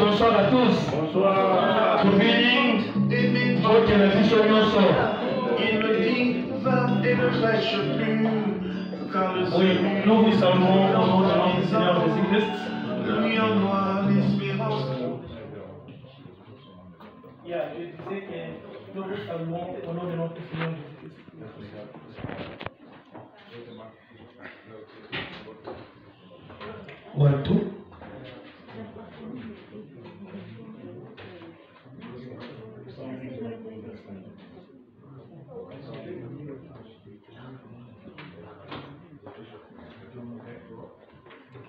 bonsoir à tous. Bonsoir. Good evening. Ok, la vision sort. Il me dit, va et ne prêche plus. Car le Oui, nous vous saluons au nom de notre Seigneur Jésus-Christ. nuit en noir, l'espérance. Je disais que nous vous saluons au nom de notre Seigneur Jésus-Christ. 1, 2.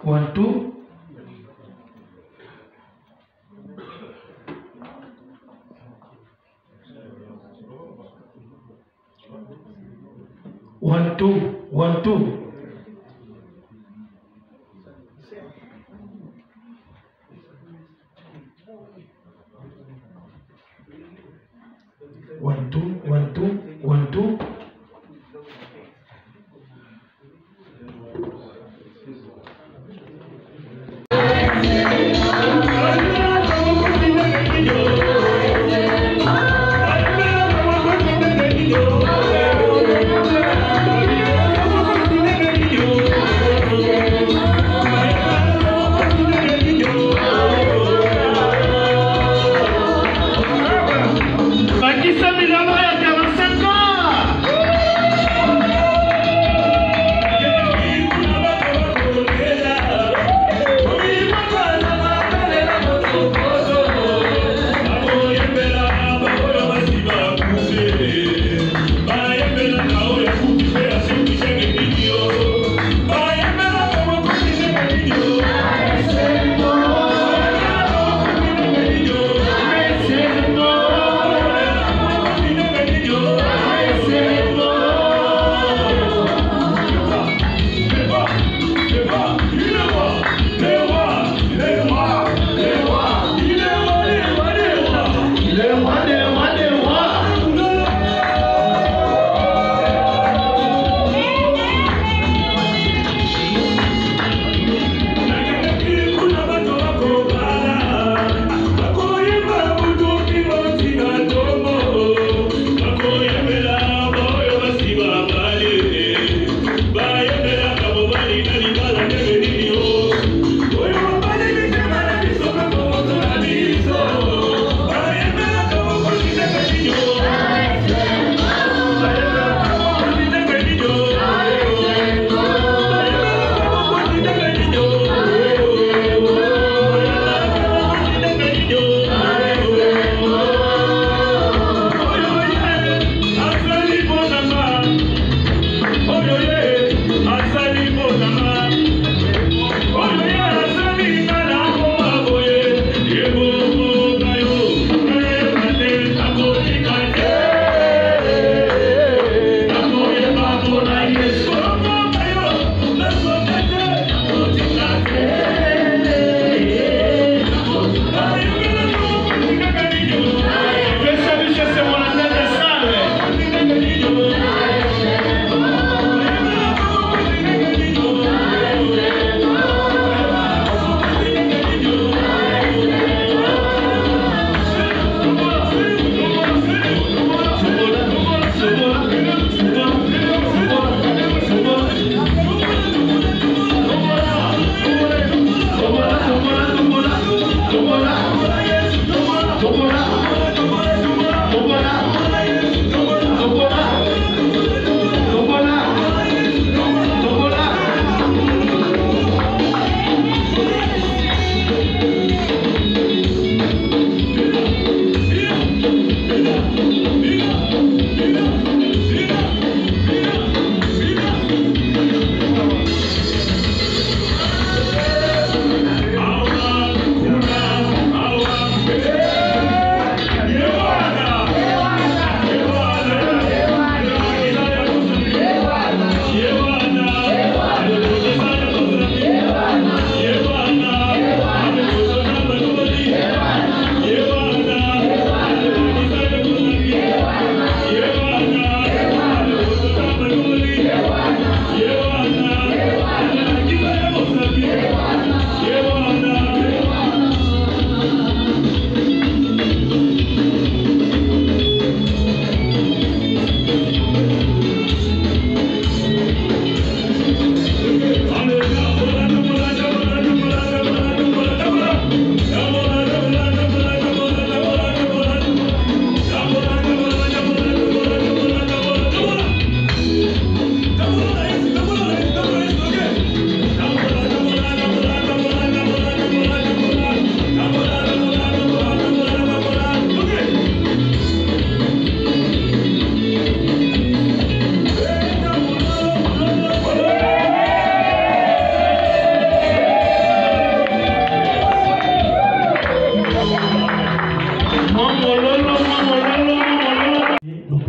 One, two. One, two. One, two. One, two. One, two. One, two.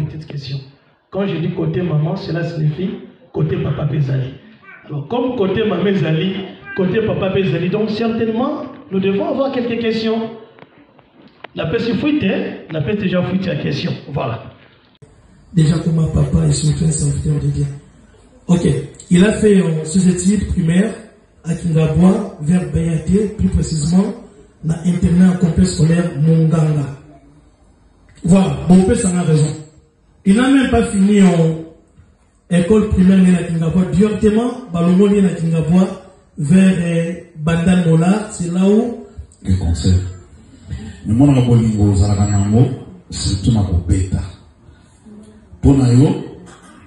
petite question. Quand je dis côté maman, cela signifie côté papa Pézali. Alors, comme côté maman Pézali, côté papa Pézali, donc certainement, nous devons avoir quelques questions. La paix se fuite, la paix déjà fuite la question. Voilà. Déjà comment papa est surtout un serviteur de Dieu. Ok, il a fait ses études primaires à Kingabois, vers Bayate, plus précisément, dans l'internat complexe scolaire Monganga. Voilà, mon père s'en a raison. Il n'a même pas fini en école primaire à Kingabois, directement, Balomoni à Kingabois, vers Bandan Mola, c'est là où. Le concert. Mais moi, c'est tout ma bêta. Pour nous,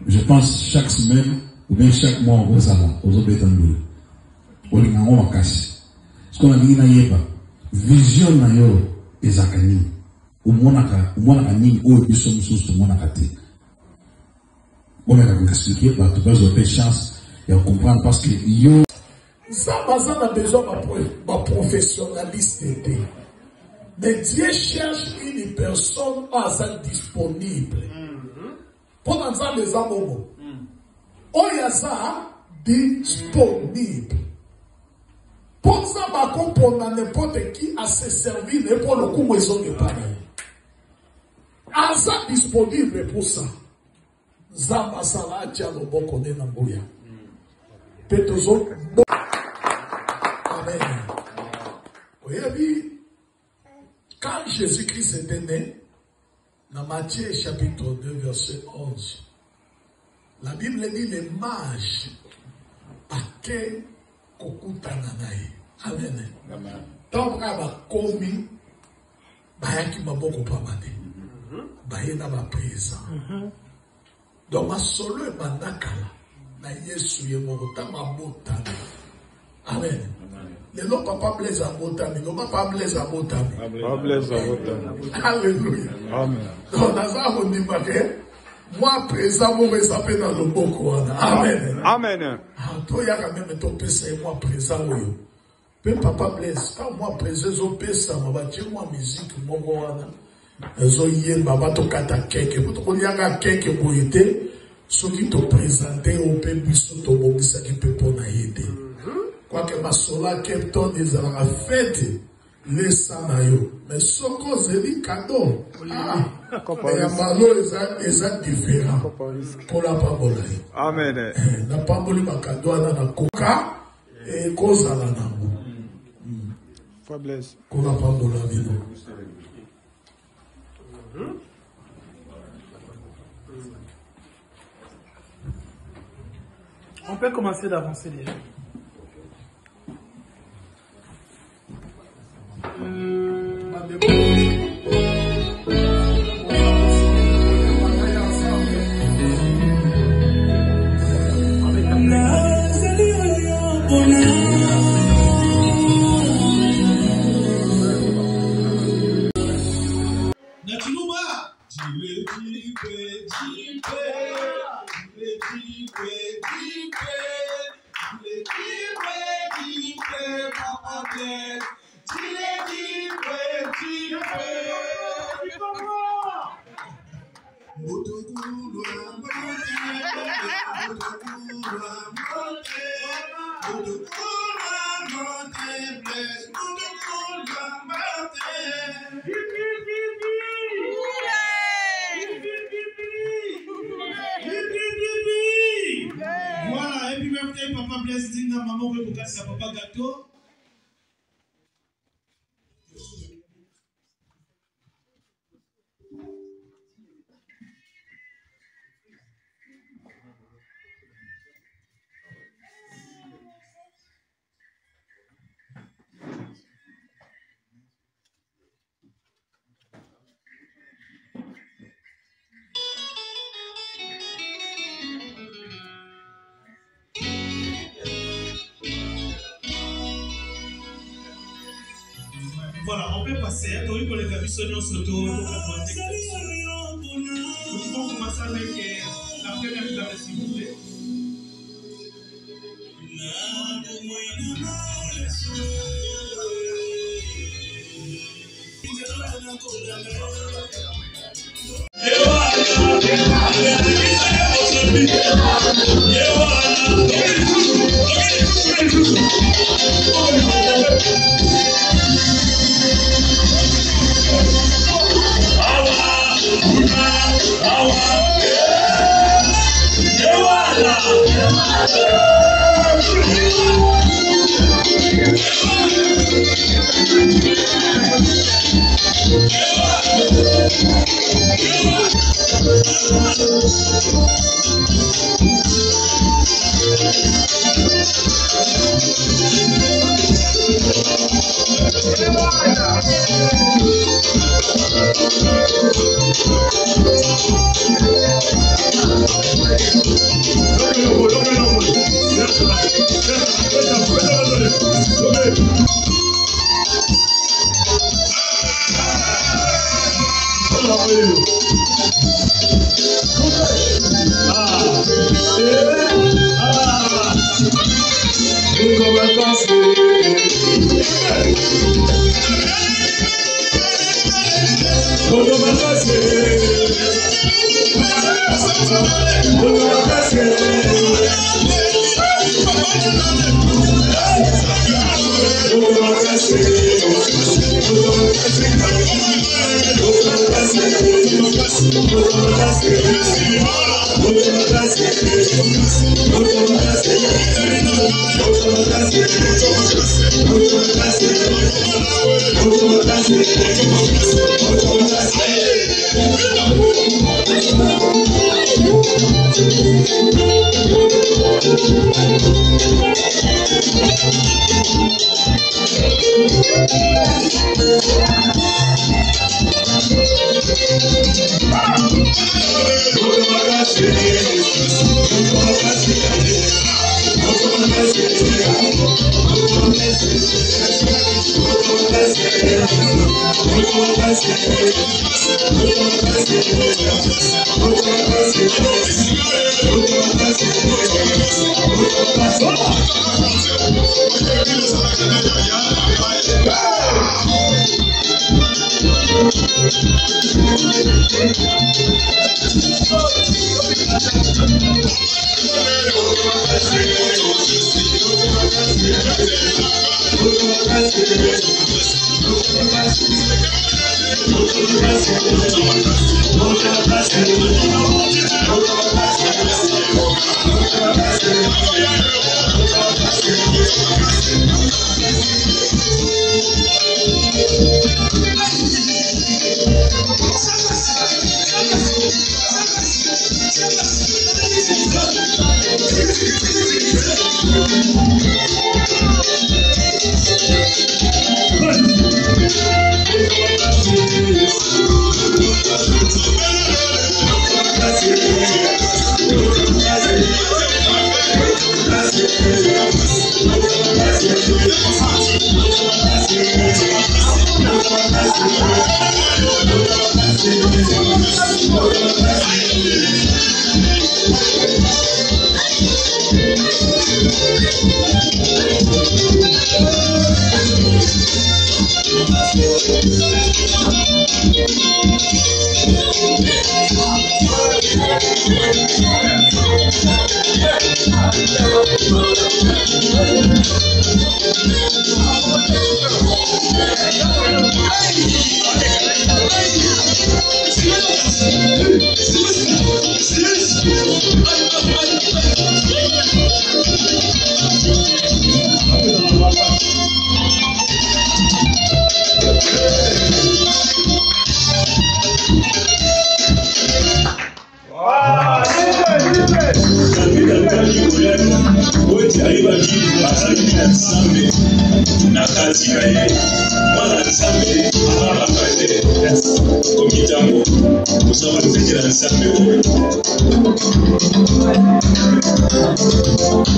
je pense chaque semaine ou bien chaque mois, on va ça là, aux autres bêta nous. On est en vacances. Ce qu'on a dit, vision na yo ezakani. Ou monaka ni ou bisom sous monaka te. On a expliqué, bah, tu vas avoir chance et on comprend parce que yo. Ça, on a besoin d'un professionnaliste. Mais Dieu cherche une personne à ça disponible. Pendant ça, les hommes, on y a ça disponible. Pour ça, on comprend n'importe qui à se servir pour le coup, ils ont des pareils. À ça disponible pour ça. Zamba Sala, Tiano Bokone Namboya. Petozo. Amen. Vous voyez, quand Jésus-Christ était né, dans Matthieu chapitre 2, verset 11, la Bible dit les mages à quel kokutananaye. Amen. Tant que komi, bayaki maboko pamade, bayena ba présent. Donc ma solo e bandakala na Yesu ye mokota mabota. Amen. Le nom papa Blaise à Botami, le nom papa Blaise à Botami. Alléluia. Amen. Donc, dans on dit moi, présent, mon s'appelle dans le boko. Amen. Amen. Toi, il y a quand même ton pèse et moi, présent. Même papa Blaise, quand moi, présent, je pèse, moi, musique, mon wana. Zo yé, baba, to kata keke. Pour y a keke boyete, ce qui te présente, au peu, biso, to bobisa, qui peut pas naïde. Quoique ma sola Kepton est à la fête, les sanayo. Mais ce qu'on se dit cadeau. Ah, mais la malo est différent. Pour la parole. Amen. La parole ma cadeau à la coca et cause à la nambo. Faiblesse. Pour la parole à vivre. On peut commencer d'avancer déjà. Voilà, et puis même papa Blaise dit maman veut que ça papa gâteau. Voilà, on peut passer. Nous pouvons commencer avec la première classe, s'il vous plaît.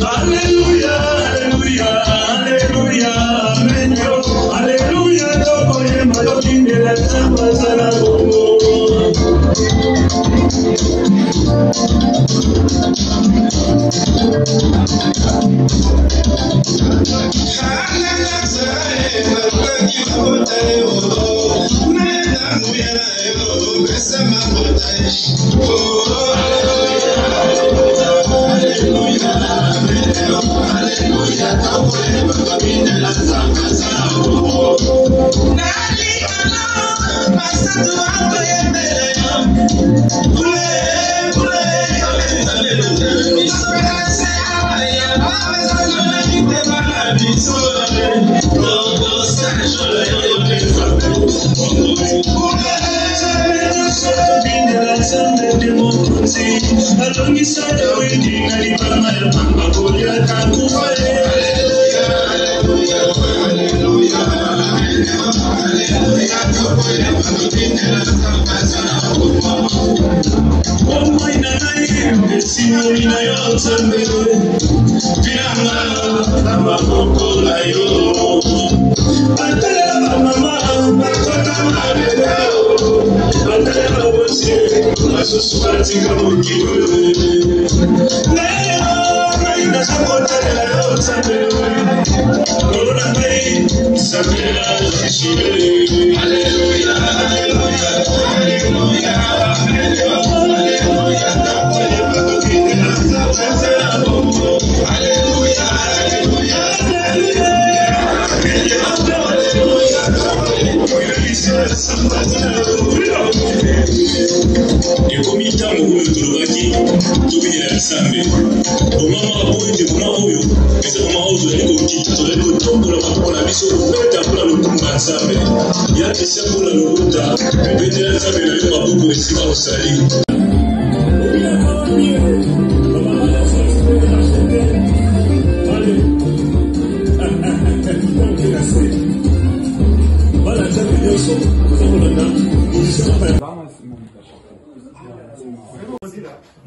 Hallelujah.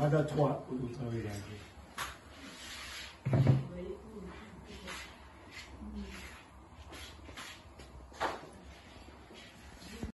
Baga 3.